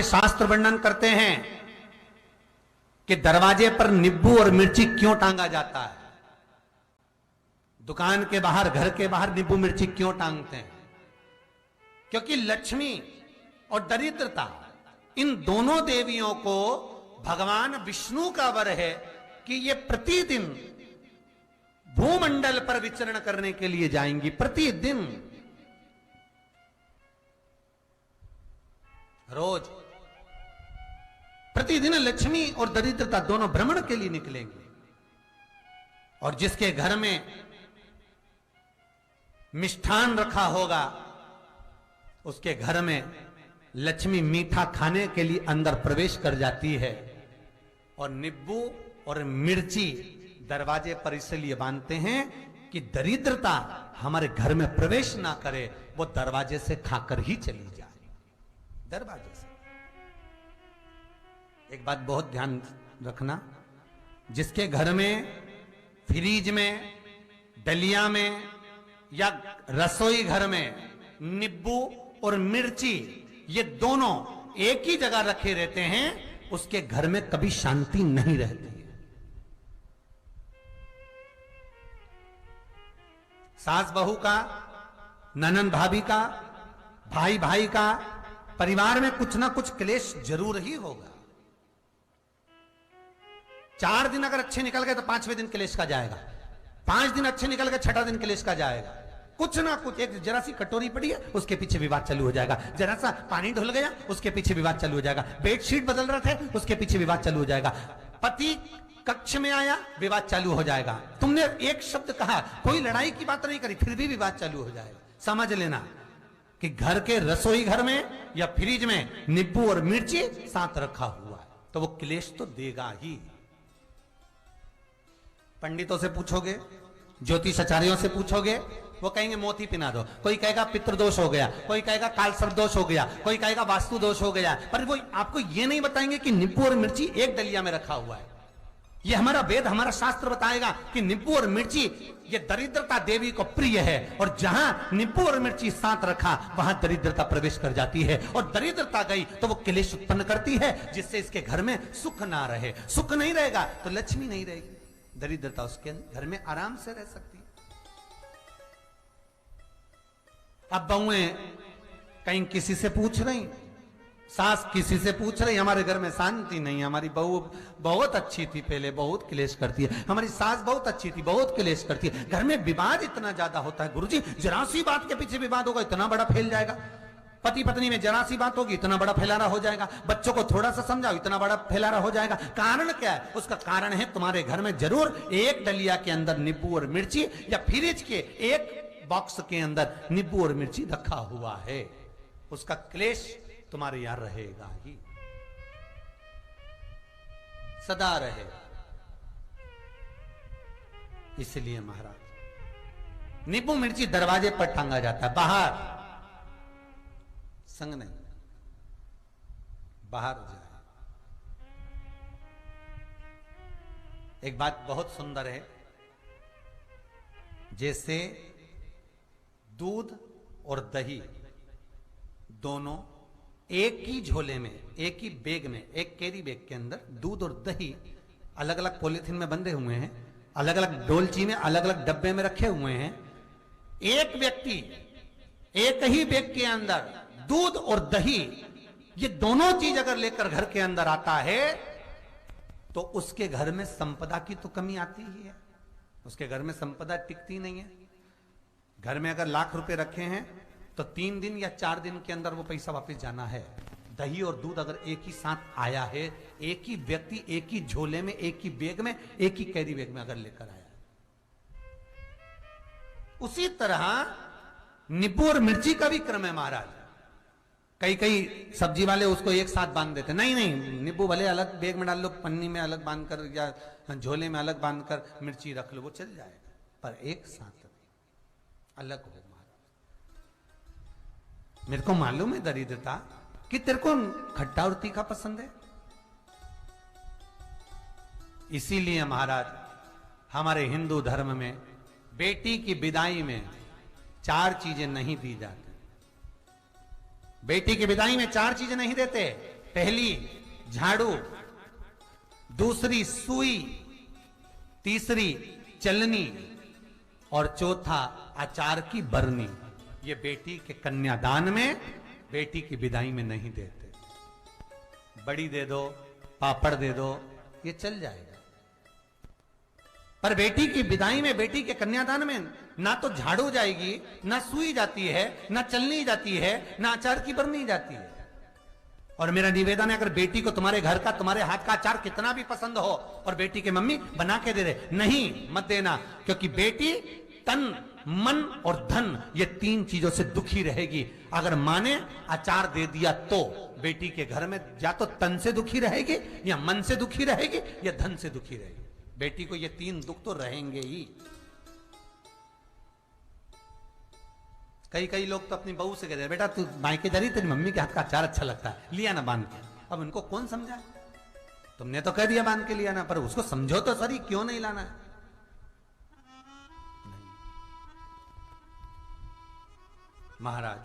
शास्त्र वर्णन करते हैं कि दरवाजे पर नींबू और मिर्ची क्यों टांगा जाता है। दुकान के बाहर, घर के बाहर नींबू मिर्ची क्यों टांगते हैं? क्योंकि लक्ष्मी और दरिद्रता, इन दोनों देवियों को भगवान विष्णु का वर है कि ये प्रतिदिन भूमंडल पर विचरण करने के लिए जाएंगी। प्रतिदिन, रोज, प्रतिदिन लक्ष्मी और दरिद्रता दोनों भ्रमण के लिए निकलेंगे। और जिसके घर में मिष्ठान रखा होगा, उसके घर में लक्ष्मी मीठा खाने के लिए अंदर प्रवेश कर जाती है। और नींबू और मिर्ची दरवाजे पर इसलिए बांधते हैं कि दरिद्रता हमारे घर में प्रवेश ना करे, वो दरवाजे से खाकर ही चली जाए। दरवाजे से। एक बात बहुत ध्यान रखना, जिसके घर में फ्रिज में, डलिया में या रसोई घर में नींबू और मिर्ची ये दोनों एक ही जगह रखे रहते हैं, उसके घर में कभी शांति नहीं रहती है। सास बहू का, ननंद भाभी का, भाई भाई का, परिवार में कुछ ना कुछ क्लेश जरूर ही होगा। 4 दिन अगर अच्छे निकल गए तो 5वें दिन क्लेश का जाएगा। 5 दिन अच्छे निकल गए, 6ठा दिन क्लेश का जाएगा। कुछ ना कुछ, एक जरा सी कटोरी पड़ी है उसके पीछे विवाद चालू हो जाएगा, जरा सा पानी ढुल गया उसके पीछे विवाद चालू हो जाएगा, बेडशीट बदल रहे थे उसके पीछे विवाद चालू हो जाएगा, पति कक्ष में आया विवाद चालू हो जाएगा। तुमने एक शब्द कहा, कोई लड़ाई की बात नहीं करी, फिर भी विवाद चालू हो जाएगा। समझ लेना कि घर के रसोई घर में या फ्रिज में नींबू और मिर्ची साथ रखा हुआ है तो वो क्लेश तो देगा ही। पंडितों से पूछोगे, ज्योतिषाचार्यों से पूछोगे, वो कहेंगे मोती पिना दो, कोई कहेगा पितृदोष हो गया, कोई कहेगा काल सर्प दोष हो गया, कोई कहेगा वास्तु दोष हो गया, पर वो आपको ये नहीं बताएंगे कि नींबू और मिर्ची एक डलिया में रखा हुआ है। ये हमारा वेद, हमारा शास्त्र बताएगा कि नींबू और मिर्ची ये दरिद्रता देवी को प्रिय है, और जहां नींबू और मिर्ची साथ रखा वहां दरिद्रता प्रवेश कर जाती है, और दरिद्रता गई तो वो क्लेश उत्पन्न करती है, जिससे इसके घर में सुख ना रहे। सुख नहीं रहेगा तो लक्ष्मी नहीं रहेगी, दरिद्रता उसके घर में आराम से रह सकती है। अब बहुएं कहीं किसी से पूछ रही, सास किसी से पूछ रही, हमारे घर में शांति नहीं है, हमारी बहू बहुत अच्छी थी, पहले बहुत क्लेश करती है, हमारी सास बहुत अच्छी थी, बहुत क्लेश करती है, घर में विवाद इतना ज्यादा होता है गुरुजी, जरा सी बात के पीछे विवाद होगा इतना बड़ा फैल जाएगा, पति पत्नी में जरा सी बात होगी इतना बड़ा फैलाना हो जाएगा, बच्चों को थोड़ा सा समझाओ इतना बड़ा फैलाना हो जाएगा। कारण क्या है? उसका कारण है तुम्हारे घर में जरूर एक डलिया के अंदर नींबू और मिर्ची या फ्रिज के एक बॉक्स के अंदर नींबू और मिर्ची रखा हुआ है, उसका क्लेश तुम्हारे यहां रहेगा ही, सदा रहेगा। इसलिए महाराज नींबू मिर्ची दरवाजे पर टांगा जाता है, बाहर संग नहीं, बाहर जाए। एक बात बहुत सुंदर है, जैसे दूध और दही दोनों एक ही झोले में, एक ही बैग में, एक कैरी बैग के अंदर दूध और दही अलग अलग पॉलिथीन में बंधे हुए हैं, अलग अलग डोलची में, अलग अलग डब्बे में रखे हुए हैं। एक व्यक्ति एक ही बैग के अंदर दूध और दही ये दोनों चीज अगर लेकर घर के अंदर आता है तो उसके घर में संपदा की तो कमी आती ही है, उसके घर में संपदा टिकती नहीं है। घर में अगर लाख रुपए रखे हैं तो 3 दिन या 4 दिन के अंदर वो पैसा वापस जाना है। दही और दूध अगर एक ही साथ आया है, एक ही व्यक्ति एक ही झोले में, एक ही बैग में, एक ही कैरी बैग में अगर लेकर आया, उसी तरह नींबू और मिर्ची का भी क्रम है महाराज। कई सब्जी वाले उसको एक साथ बांध देते, नहीं नहीं, नींबू भले अलग बैग में डाल लो, पन्नी में अलग बांधकर या झोले में अलग बांधकर मिर्ची रख लो, वो चल जाएगा, पर एक साथ अलग हो। मेरे को मालूम है दरिद्रता कि तेरे को खट्टा और तीखा पसंद है, इसीलिए महाराज हमारे हिंदू धर्म में बेटी की विदाई में 4 चीजें नहीं दी जाती। बेटी की विदाई में 4 चीजें नहीं देते। पहली झाड़ू, दूसरी सुई, तीसरी चलनी और चौथा अचार की बरनी। ये बेटी के कन्यादान में, बेटी की विदाई में नहीं देते। बड़ी दे दो, पापड़ दे दो, ये चल जाएगा, पर बेटी की विदाई में, बेटी के कन्यादान में ना तो झाड़ू जाएगी, ना सुई जाती है, ना चलनी जाती है, ना अचार की बरनी जाती है। और मेरा निवेदन है, अगर बेटी को तुम्हारे घर का, तुम्हारे हाथ का अचार कितना भी पसंद हो और बेटी के मम्मी बना के दे दे, नहीं, मत देना, क्योंकि बेटी तन, मन और धन, ये तीन चीजों से दुखी रहेगी। अगर माँ ने अचार दे दिया तो बेटी के घर में या तो तन से दुखी रहेगी, या मन से दुखी रहेगी, या धन से दुखी रहेगी। बेटी को ये तीन दुख तो रहेंगे ही। कई लोग तो अपनी बहू से कहते हैं, बेटा तू मायके जा रही, तेरी मम्मी के हाथ का अचार अच्छा लगता है, लिया ना बांध के। अब उनको कौन समझाए? तुमने तो कह दिया बांध के लिया ना, पर उसको समझो तो सही, क्यों नहीं लाना है? महाराज,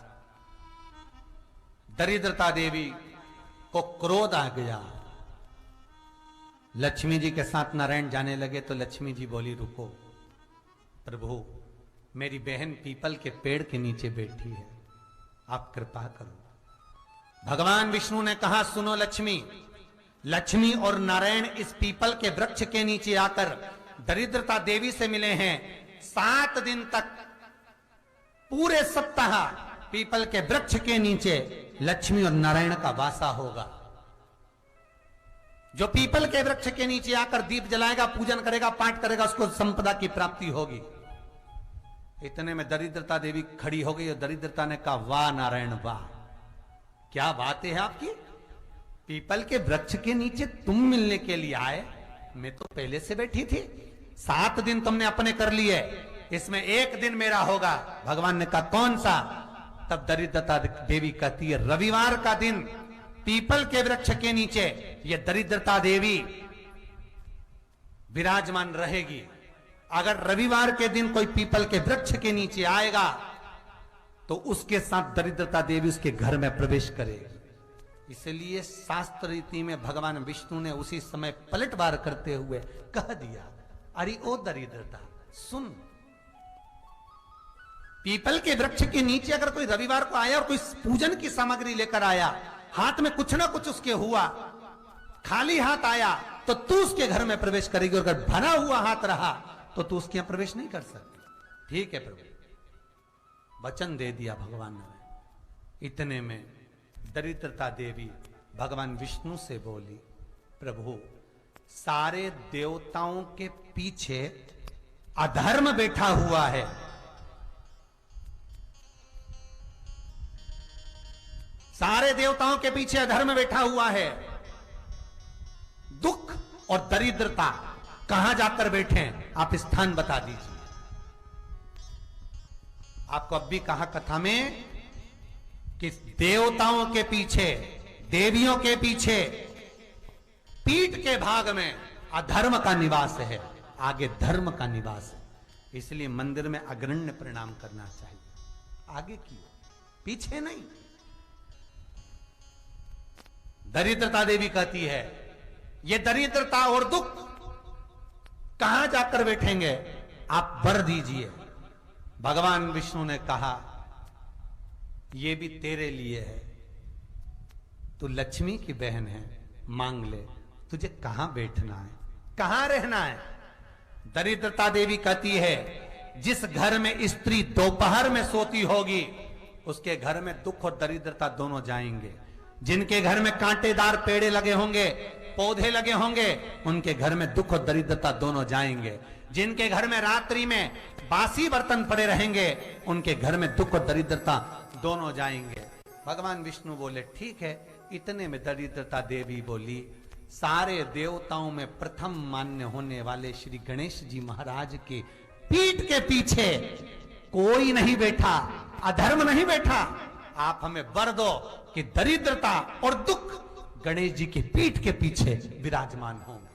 दरिद्रता देवी को क्रोध आ गया। लक्ष्मी जी के साथ नारायण जाने लगे तो लक्ष्मी जी बोली, रुको प्रभु, मेरी बहन पीपल के पेड़ के नीचे बैठी है, आप कृपा करो। भगवान विष्णु ने कहा, सुनो लक्ष्मी, लक्ष्मी और नारायण इस पीपल के वृक्ष के नीचे आकर दरिद्रता देवी से मिले हैं। 7 दिन तक, पूरे सप्ताह पीपल के वृक्ष के नीचे लक्ष्मी और नारायण का वासा होगा। जो पीपल के वृक्ष के नीचे आकर दीप जलाएगा, पूजन करेगा, पाठ करेगा, उसको संपदा की प्राप्ति होगी। इतने में दरिद्रता देवी खड़ी हो गई और दरिद्रता ने कहा, वाह नारायण वाह, क्या बात है आपकी, पीपल के वृक्ष के नीचे तुम मिलने के लिए आए, मैं तो पहले से बैठी थी। 7 दिन तुमने अपने कर लिए, इसमें 1 दिन मेरा होगा। भगवान ने कहा, कौन सा? तब दरिद्रता देवी कहती है, रविवार का दिन पीपल के वृक्ष के नीचे ये दरिद्रता देवी विराजमान रहेगी। अगर रविवार के दिन कोई पीपल के वृक्ष के नीचे आएगा तो उसके साथ दरिद्रता देवी उसके घर में प्रवेश करेगी। इसलिए शास्त्र रीति में भगवान विष्णु ने उसी समय पलटवार करते हुए कह दिया, अरे ओ दरिद्रता सुन, पीपल के वृक्ष के नीचे अगर कोई रविवार को आया और कोई पूजन की सामग्री लेकर आया, हाथ में कुछ ना कुछ उसके हुआ, खाली हाथ आया, तो तू उसके घर में प्रवेश करेगी, और अगर भरा हुआ हाथ रहा तो तू उसके यहां प्रवेश नहीं कर सकती। ठीक है प्रभु, वचन दे दिया भगवान ने। इतने में दरिद्रता देवी भगवान विष्णु से बोली, प्रभु, सारे देवताओं के पीछे अधर्म बैठा हुआ है, सारे देवताओं के पीछे अधर्म बैठा हुआ है। दुख और दरिद्रता कहां जाकर बैठे हैं, आप स्थान बता दीजिए। आपको अब भी कहा कथा में कि देवताओं के पीछे, देवियों के पीछे, पीठ के भाग में अधर्म का निवास है, आगे धर्म का निवास है। इसलिए मंदिर में अग्रण्य प्रणाम करना चाहिए, आगे क्यों, पीछे नहीं। दरिद्रता देवी कहती है, ये दरिद्रता और दुख कहां जाकर बैठेंगे, आप वर दीजिए। भगवान विष्णु ने कहा, ये भी तेरे लिए है, तू लक्ष्मी की बहन है, मांग ले, तुझे कहां बैठना है, कहां रहना है। दरिद्रता देवी कहती है, जिस घर में स्त्री दोपहर में सोती होगी उसके घर में दुख और दरिद्रता दोनों जाएंगे। जिनके घर में कांटेदार पेड़े लगे होंगे, पौधे लगे होंगे, उनके घर में दुख और दरिद्रता दोनों जाएंगे। जिनके घर में रात्रि में बासी बर्तन पड़े रहेंगे, उनके घर में दुख और दरिद्रता दोनों जाएंगे। भगवान विष्णु बोले, ठीक है। इतने में दरिद्रता देवी बोली, सारे देवताओं में प्रथम मान्य होने वाले श्री गणेश जी महाराज के पीठ के पीछे कोई नहीं बैठा, अधर्म नहीं बैठा। आप हमें वर दो कि दरिद्रता और दुख गणेश जी के पीठ के पीछे विराजमान होंगे।